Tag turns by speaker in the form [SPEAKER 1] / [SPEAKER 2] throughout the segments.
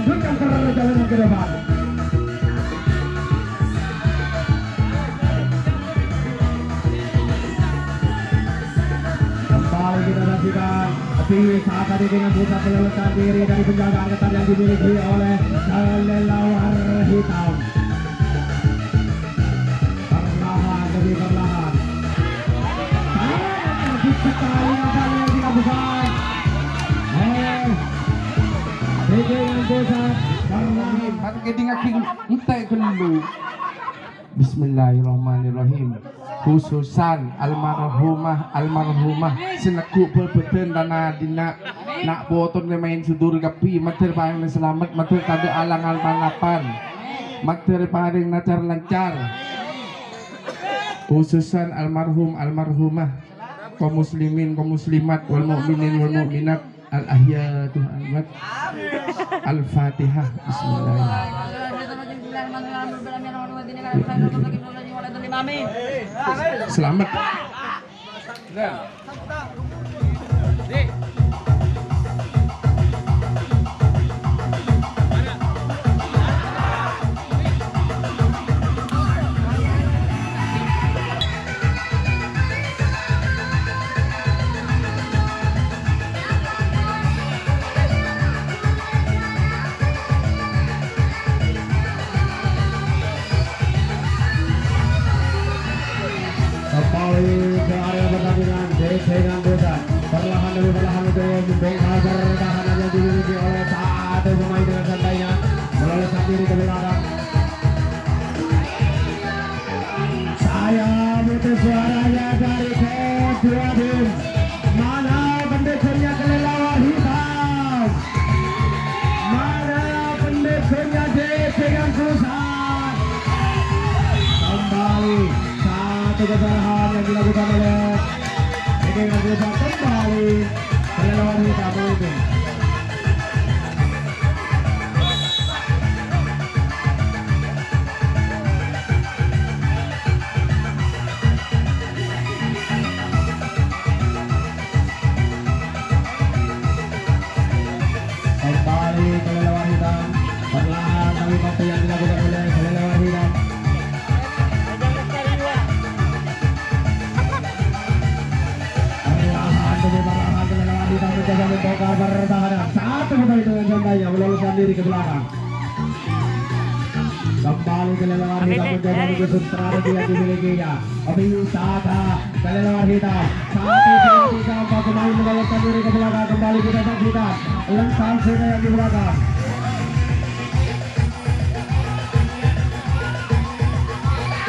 [SPEAKER 1] melanjutkan perjalanan ke depan. Kembali kita saksikan saat tadi dengan pusat melelehkan diri dari penjagaan ketat yang dimiliki oleh kelelawar hitam. Perlahan demi perlahan. Sangat sekali nampaknya yang dilakukan. Dengan pusat perlahan.
[SPEAKER 2] Pakai aking entek dulu. Bismillahirrahmanirrahim. Khususan almarhumah seneku berbeden tanah dina nak boton main sudur gapi mater paling selamat mater kada alangan panapan mater paling nacar lancar. Khususan almarhumah kaum muslimin kaum muslimat wal mukminin wal mukminat al ahya Tuhan al-Fatihah. Bismillahirrahmanirrahim. Selamat.
[SPEAKER 1] Kembali ke area pertandingan dengan pusat perlahan demi perlahan untuk membongkar pertahanan yang dimiliki oleh satu pemain dengan santainya meloloskan diri ke belakang. Saya butuh suaranya dari kedua tim. Mana pendekurnya kelelawar hitam? Mana pendekurnya dengan pusat? Kembali kesalahan yang dilakukan oleh dengan pusat kembali kelelawar hitam itu. Kembali kelelawar hitam perlahan tapi waktu yang dilakukan oleh kelelawar hitam. Kita mencoba membongkar pertahanan. Satu pemain dengan santainya meloloskan diri ke belakang. Kembali kelelawar hitam mencoba menggusur strategi yang dimilikinya. Wisata kelelawar hitam. Satu, dua, tiga, empat pemain meloloskan diri ke belakang. Kembali kita saksikan lentang sudah yang di belakang.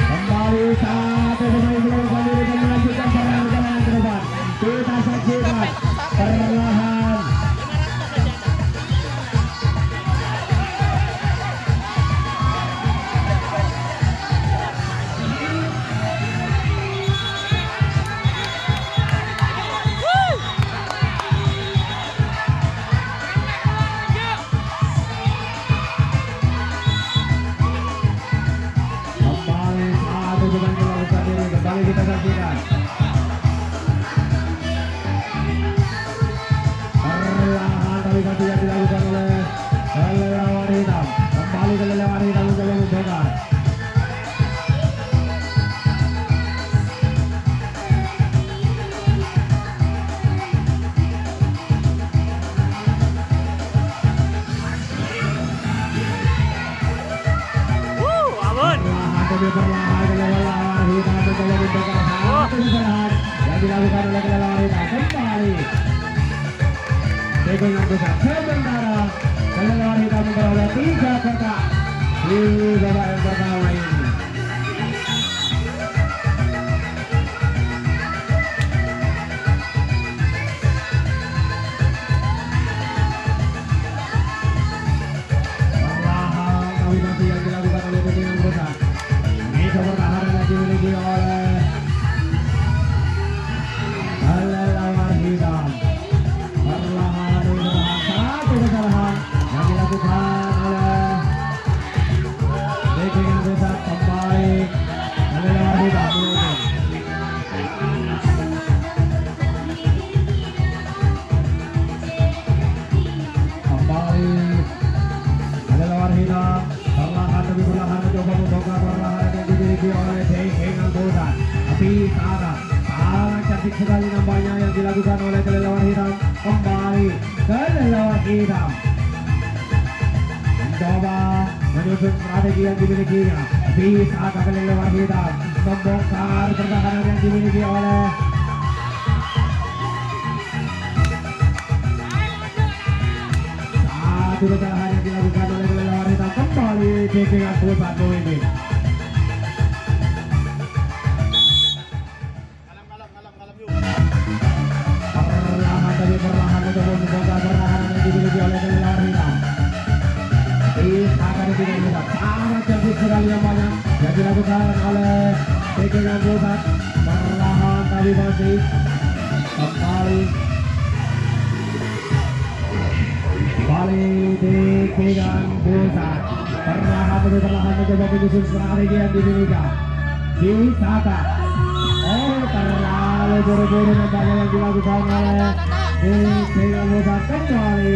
[SPEAKER 1] Kembali satu pemain meloloskan diri dan melanjutkan perjalanan ke depan. Kita saksikan perlahan kembali satu pemain meloloskan diri. Kembali kita saksikan perlahan tapi masih yang dilakukan oleh kelelawar hitam. Kembali kelelawar hitam mencoba membongkar. Perlahan demi perlahan kelelawar hitam mencoba membongkar. Satu kesalahan yang dilakukan oleh kelelawar hitam. Kembali dengan pusat sementara kelelawar hitam memperoleh 3 kotak di babak yang pertama ini. Perlahan tapi masih yang dilakukan oleh dengan pusat. Ini pertahanan yang dimiliki oleh kelelawar hitam. Perlahan satu kesalahan yang dilakukan oleh dengan pusat. Kembali kelelawar hitam menurun. Kembali Bisaka. Sangat cantik sekali nampaknya yang dilakukan oleh kelelawar hitam. Kembali kelelawar hitam mencoba menyusun strategi yang dimilikinya. Bisaka kelelawar hitam membongkar pertahanan yang dimiliki oleh satu kesalahan yang dilakukan oleh kelelawar hitam. Kembali dengan pusat ini. Perlahan untuk membongkar pertahanan yang dimiliki oleh kelelawar hitam. Akan diberikan sangat cantik sekali namanya yang dilakukan oleh pegangan pusat. Perlahan tapi masih kembali pegangan pusat. Perlahan mencoba menyusun strategi yang dimiliki. Bisaka. Oh, terlalu buru-buru nampaknya yang dilakukan oleh pegangan pusat. Kembali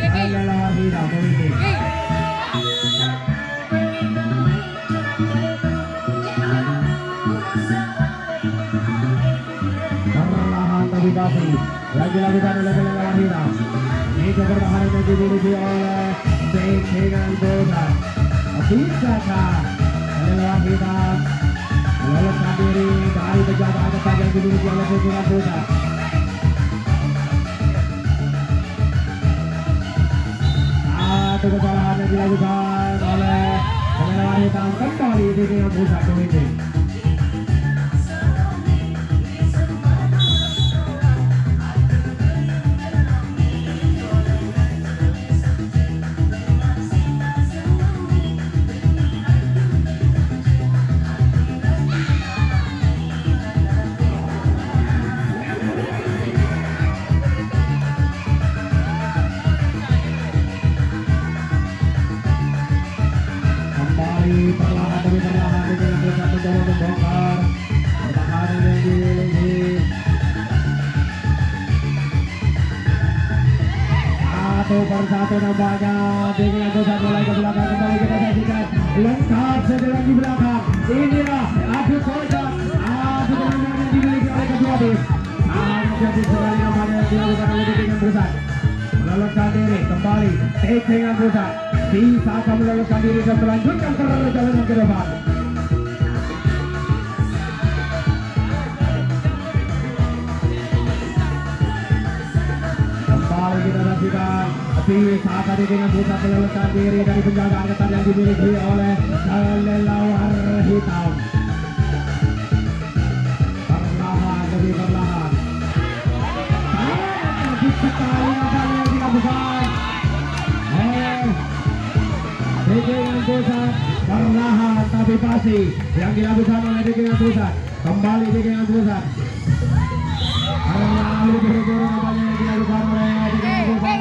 [SPEAKER 1] kelelawar hitam memimpin. Perlahan tapi pasti yang dilakukan oleh kelelawar hitam. Ini pertahanan yang dimiliki oleh pegangan pusat. Bisakah kelelawar hitam meloloskan diri dari penjagaan ketat yang dimiliki oleh pegangan pusat? Satu kesalahan yang dilakukan oleh kelelawar hitam. Kembali pegangan pusat memimpin. Perlahan tapi perlahan dengan pusat mencoba membongkar pertahanan yang dimiliki. Satu persatu nampaknya dengan pusat mulai ke belakang. Kembali kita saksikan lengkap sebelah di belakang. Inilah adu kocak, adu tendangan yang dimiliki oleh kedua tim. Sangat cantik sekali nampaknya yang dilakukan oleh pegangan pusat. Meloloskan diri kembali pegangan pusat. Bisa akan meloloskan diri dan melanjutkan perjalanan ke depan. Kembali kita saksikan bisa akan dengan pusat meloloskan diri dari penjagaan ketat yang dimiliki oleh kelelawar hitam. Perlahan demi perlahan. Sangat sekali apa yang dilakukan. Pegangan pusat perlahan tapi pasti yang dilakukan oleh pegangan pusat. Kembali pegangan pusat. Lalu buru-buru nampaknya yang dilakukan oleh pegangan pusat.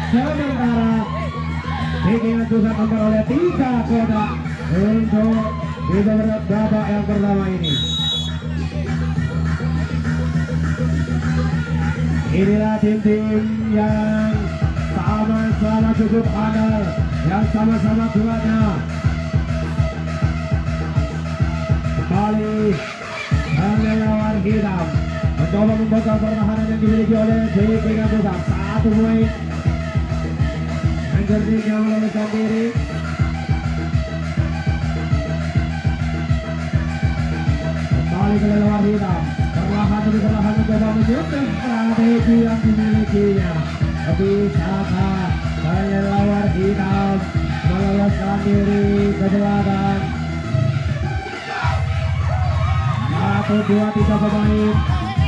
[SPEAKER 1] Sementara pegangan pusat memperoleh 3 kotak untuk di babak yang pertama ini. Inilah tim-tim yang sama-sama cukup andal, yang sama-sama kuatnya. Kembali kelelawar hitam mencoba membongkar pertahanan yang dimiliki oleh pegangan pusat. 1 poin. Anjurnya meloloskan diri. Kembali kelelawar hitam perlahan demi perlahan mencoba menyusun strategi yang dimilikinya. Bisakah kelelawar hitam meloloskan diri ke belakang? 1, 2, 3 pemain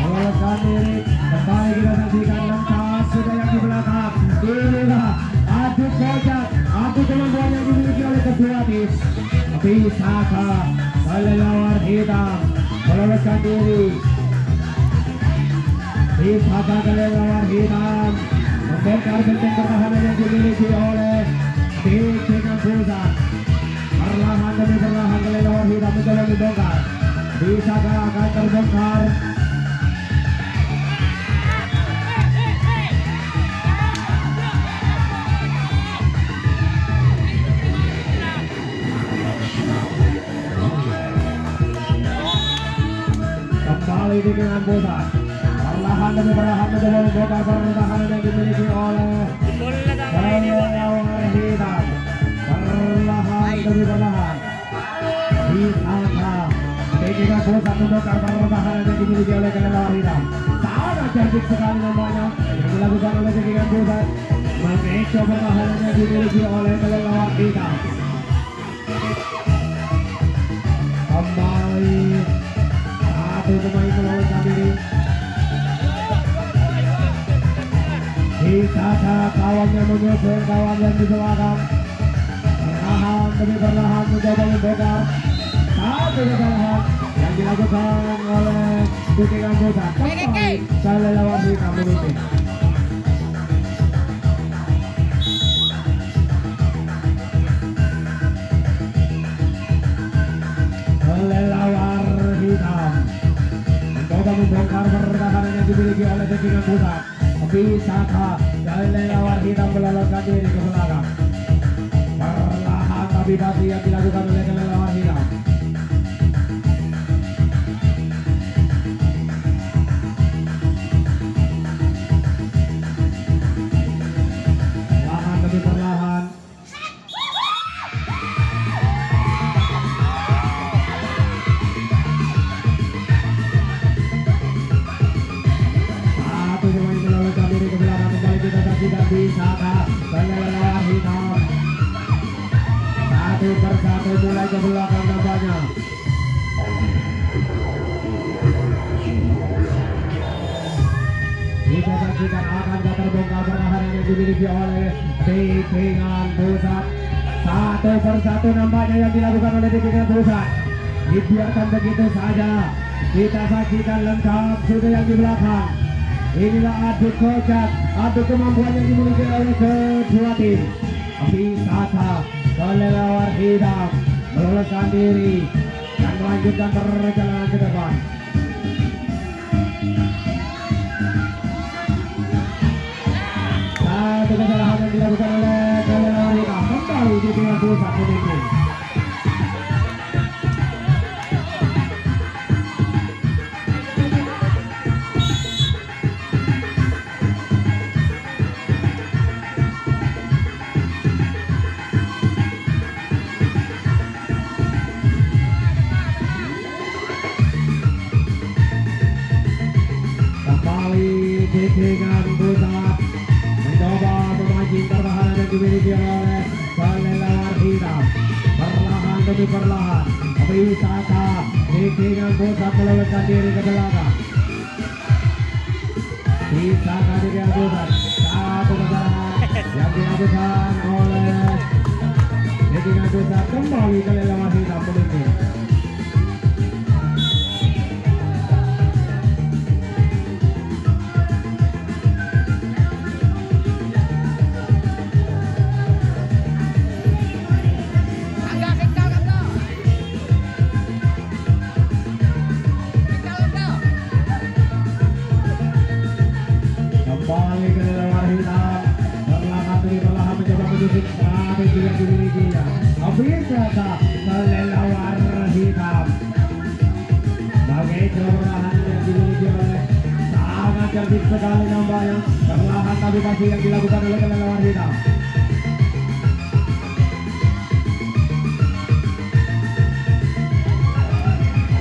[SPEAKER 1] meloloskan diri. Kembali kita saksikan lengkap sudah yang di belakang. Inilah adu kocak, adu kemampuan yang dimiliki oleh kedua tim. Bisakah kelelawar hitam meloloskan diri? Bisakah kelelawar hitam membongkar benteng pertahanan yang dimiliki oleh pegangan pusat? Perlahan demi perlahan kelelawar hitam mencoba membongkar. Bisakah akan terbongkar? kembali di dengan pusat. Perlahan demi perlahan mencoba membuka pertahanan yang dimiliki oleh kelelawar hitam. Perlahan demi perlahan Wisata di dengan pusat membuka pertahanan yang dimiliki oleh kelelawar hitam. Sangat cantik sekali namanya yang dilakukan oleh dengan pusat mengecoh pertahanan yang dimiliki oleh kelelawar hitam. Kembali satu pemain melawan diri. Wisata kawannya menyusul kawan yang di belakang. Perlahan demi perlahan mencoba membuka satu kesalahan yang dilakukan oleh Bikingan Pusat. Kembali kelelawar hitam memimpin. Kelelawar hitam mencoba membongkar pertahanan yang dimiliki oleh Bikingan Pusat. Wisata kelelawar hitam meloloskan diri ke belakang. Perlahan tapi pasti yang dilakukan oleh kelelawar hitam. Perlahan tapi perlahan satu pemain meloloskan diri ke belakang. Kembali kita saksikan Wisata kelelawar hitam satu persatu mulai ke belakang nampaknya. Kita saksikan akan terbongkar pertahanan yang dimiliki oleh Bikingan Pusat. Satu persatu nampaknya yang dilakukan oleh Bikingan Pusat. Dibiarkan begitu saja. Kita saksikan lengkap sudah yang di belakang. Inilah adu kocak, adu kemampuan yang dimiliki oleh kedua tim. Wisata kelelawar hitam meloloskan diri dan melanjutkan perjalanan ke depan. Satu kesalahan yang dilakukan oleh kelelawar hitam. Kembali di Bikingan Pusat memimpin. Bikingan Pusat mencoba memancing pertahanan yang dimiliki oleh kelelawar hitam. Perlahan demi perlahan Wisata Bikingan Pusat meloloskan diri ke belakang. Wisata Bikingan Pusat satu kesalahan yang dilakukan oleh Bikingan Pusat. Kembali kelelawar hitam memimpin. Kembali kelelawar hitam perlahan demi perlahan mencoba menyusun strategi yang dimilikinya. Wisata kelelawar hitam bagai perlahan yang dimiliki oleh sangat cerdik sekali nampaknya. Perlahan tapi pasti yang dilakukan oleh kelelawar hitam.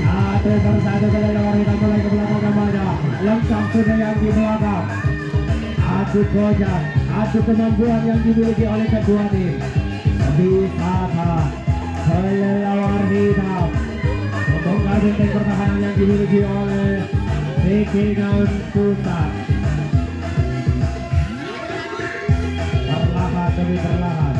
[SPEAKER 1] Satu persatu kelelawar hitam mulai ke belakang nampaknya. Lengkap sudah yang di belakang. Adu kocak, adu kemampuan yang dimiliki oleh kedua tim. Wisata kelelawar hitam membongkar benteng pertahanan yang dimiliki oleh Bikingan Pusat. Perlahan demi perlahan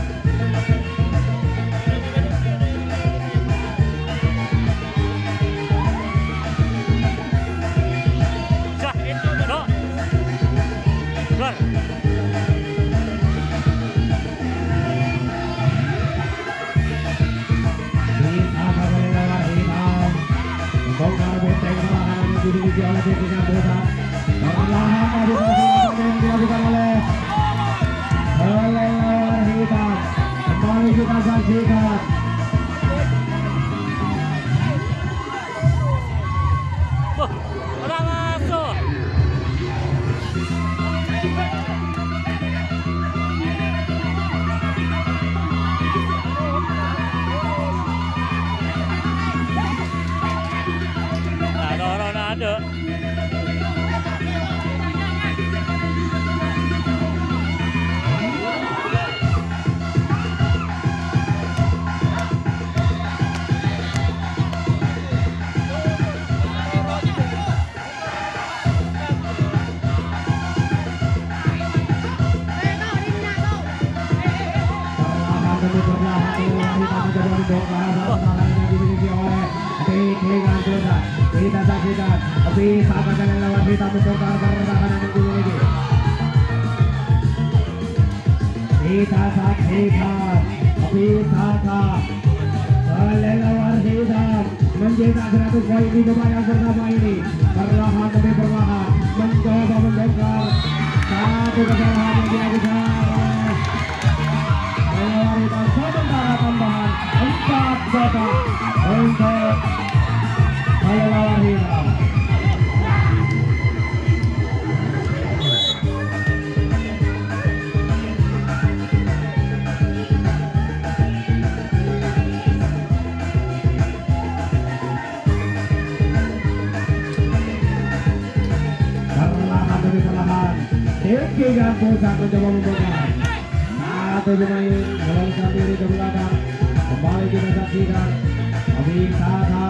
[SPEAKER 1] bongkar benteng pertahanan yang dimiliki oleh Bikingan Pusat. Perlahan tapi pasti yang dilakukan oleh kelelawar hitam. Kembali kita saksikan. demi perlahan keluar hitam mencoba membongkar pertahanan yang dimiliki oleh Titingan Pusat. Kita saksikan bisa kalian lawan hitam membongkar pertahanan yang dimiliki. Kita saksikan bisakah kelelawar hitam mencetak 100 poin di babak yang pertama ini. Perlahan demi perlahan mencoba membongkar satu kesalahan yang dilakukan oleh kelelawar hitam. Sementara tambahan 4 kotak untuk kelelawar hitam. Titingan Pusat mencoba membongkar satu pemain meloloskan diri ke belakang. Kembali kita saksikan Abisaka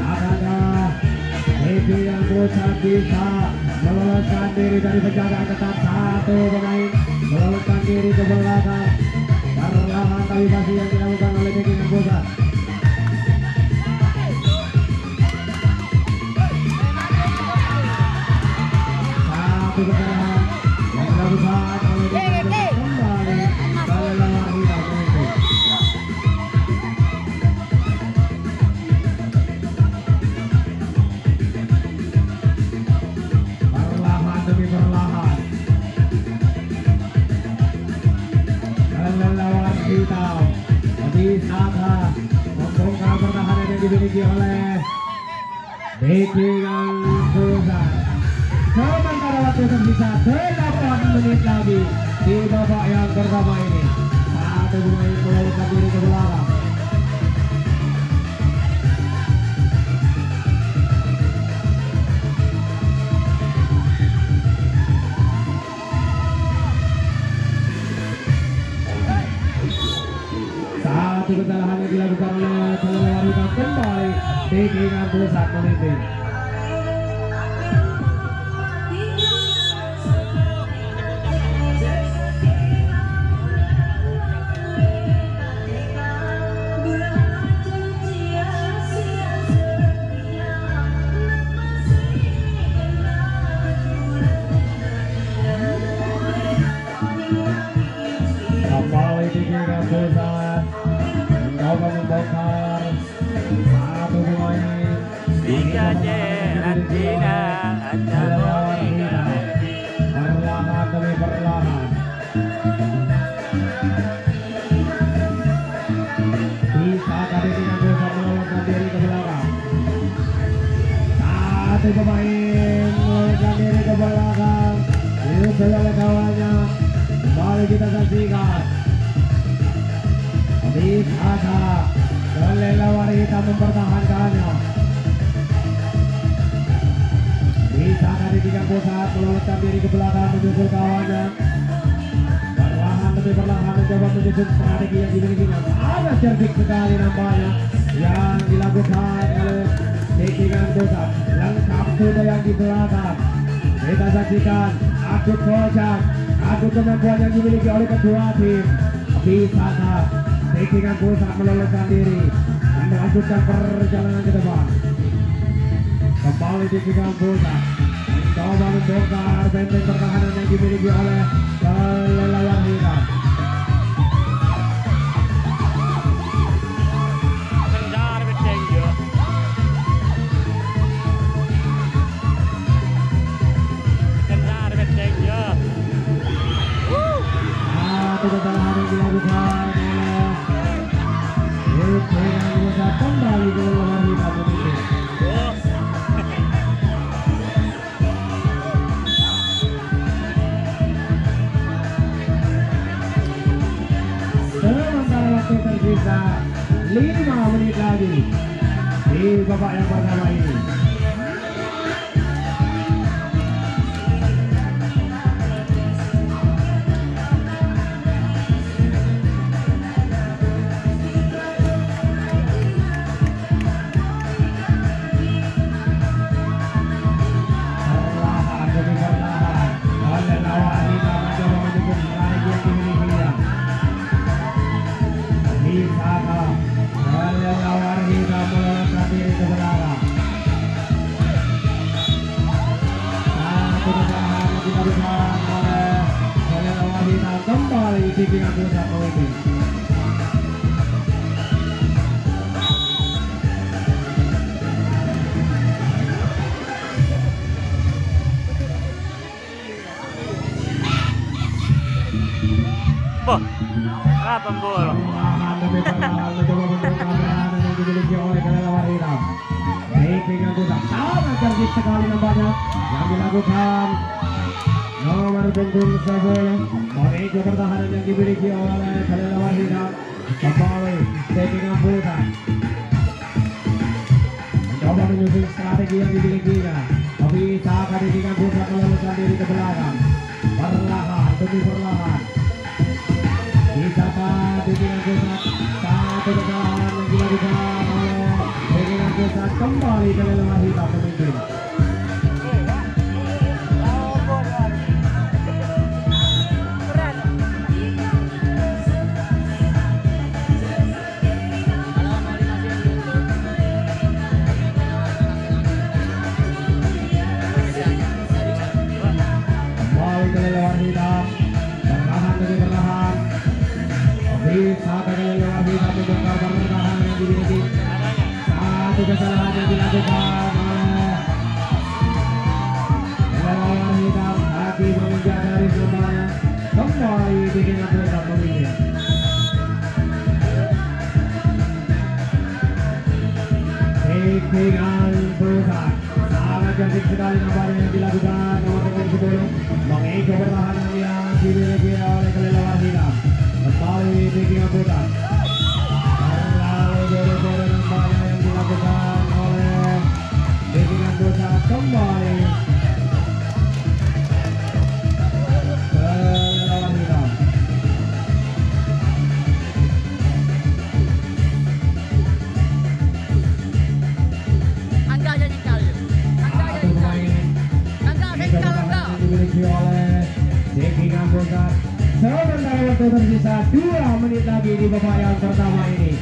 [SPEAKER 1] apakah Titingan Pusat bisa meloloskan diri dari penjagaan ketat. Satu pemain meloloskan diri ke belakang. Perlahan tapi masih yang dilakukan oleh Titingan Pusat. Kesalahan yang dilakukan oleh kembali kelelawar hitam memimpin. Perlahan demi perlahan kelelawar hitam bisakah membongkar pertahanan yang dimiliki oleh Titingan Pusat. Sementara waktu tersisa 8 menit lagi di babak yang pertama ini. Satu pemain meloloskan diri ke belakang. Satu kesalahan yang dilakukan oleh kelelawar hitam. Kembali Titingan Pusat memimpin. Kembali Titingan Pusat mencoba membongkar satu pemain. Kelelawar hitam perlahan demi perlahan bisakah Titingan Pusat meloloskan diri ke belakang. Satu pemain meloloskan diri ke belakang. Diusul oleh kawannya. Kembali kita saksikan bisakah kelelawar hitam mempertahankannya. Bisakah Titingan Pusat meloloskan diri ke belakang menyusul kawannya. Perlahan demi perlahan mencoba menyusun strategi yang dimilikinya. Sangat cerdik sekali nampaknya yang dilakukan oleh Titingan Pusat. Lengkap sudah yang di belakang. Kita saksikan adu kocak, adu kemampuan yang dimiliki oleh kedua tim. Bisakah Titingan Pusat meloloskan diri dan melanjutkan perjalanan ke depan. Kembali Titingan Pusat mencoba membongkar benteng pertahanan yang dimiliki oleh kelelawar hitam. Satu kesalahan yang dilakukan oleh Titingan Pusat. Kembali kelelawar hitam memimpin. Sementara waktu tersisa 5 menit lagi di babak yang pertama ini. Satu kesalahan yang dilakukan oleh kelelawar hitam kembali bikingan pusat pemimpin.
[SPEAKER 3] Boh, apa bola?
[SPEAKER 1] Perlahan demi perlahan mencoba membongkar pertahanan yang dimiliki oleh kelelawar hitam. Bikingan pusat sangat cerdik sekali nampaknya yang dilakukan nomor punggung 10. Menuju pertahanan yang dimiliki oleh kelelawar hitam. Kembali bikingan pusat mencoba menyusun strategi yang dimilikinya. Bisa akan bikingan pusat meloloskan diri ke belakang. Perlahan demi perlahan. Bisakah bikingan pusat satu kesalahan yang dilakukan oleh bikingan pusat kembali kelelawar hitam pemimpin. Kembali kelelawar hitam perlahan demi perlahan. Bisa kelelawar hitam membongkar pertahanan yang dimiliki. Satu kesalahan yang dilakukan oleh kelelawar hitam. Lagi menginjak garis nampaknya. Kembali bikingan pusat pemimpin. Bikingan pusat sangat cerdik sekali nampaknya yang dilakukan nomor punggung 10. Mengejar pertahanan yang dimiliki oleh kelelawar hitam. Kembali bikingan pusat. Lalu boro-boro nampaknya yang dilakukan oleh bikingan pusat kembali kelelawar hitam.
[SPEAKER 4] Angga aja nyekal ya. Angga aja
[SPEAKER 1] Satu
[SPEAKER 4] nyekal.
[SPEAKER 1] pemain
[SPEAKER 4] Angga
[SPEAKER 1] mengejar
[SPEAKER 4] nyekal
[SPEAKER 1] pertahanan
[SPEAKER 4] Angga.
[SPEAKER 1] yang dimiliki oleh bikingan pusat. Sementara waktu tersisa 2 menit lagi di babak yang pertama ini.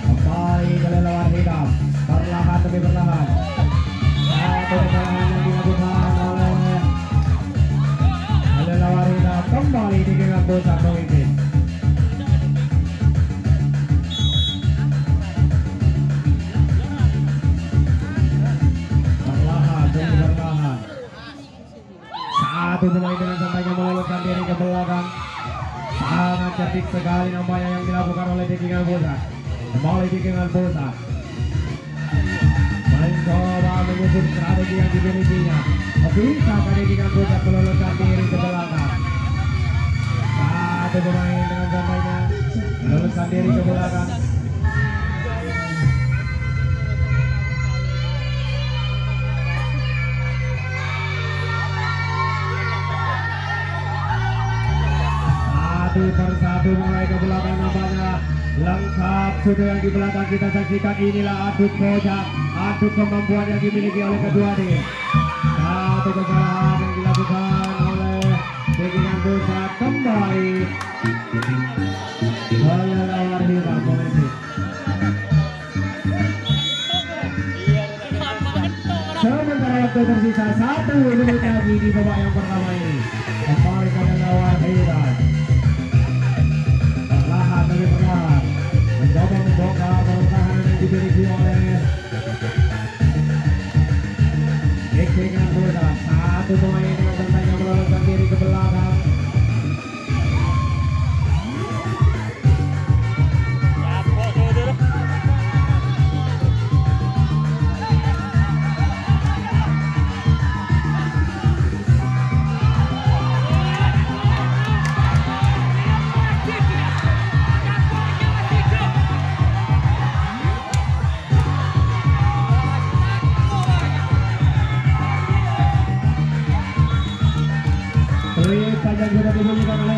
[SPEAKER 1] Kembali kelelawar hitam perlahan demi perlahan. Satu kesalahan yang dilakukan oleh kelelawar hitam kembali bikingan pusat pemimpin. Perlahan demi perlahan. Satu pemain dengan santainya meloloskan diri ke belakang. Sangat cerdik sekali nampaknya yang dilakukan oleh bikingan pusat. Kembali bikingan pusat mencoba menyusun strategi yang dimilikinya. Bisa bikingan pusat meloloskan diri ke belakang. Satu pemain dengan santainya meloloskan diri ke belakang. Satu persatu mulai ke belakang nampaknya lengkap sudah yang di belakang kita saksikan. Inilah adu kocak, adu kemampuan yang dimiliki oleh kedua tim. Satu kesalahan yang dilakukan oleh bikingan pusat kembali kelelawar hitam pemimpin. Sementara waktu tersisa 1 menit lagi di babak yang pertama ini. Kembali kelelawar hitam perlahan demi perlahan mencoba membongkar pertahanan yang dimiliki oleh bikingan pusat. Satu pemain dengan santainya meloloskan diri ke belakang. Panjang sudah dibunyikan oleh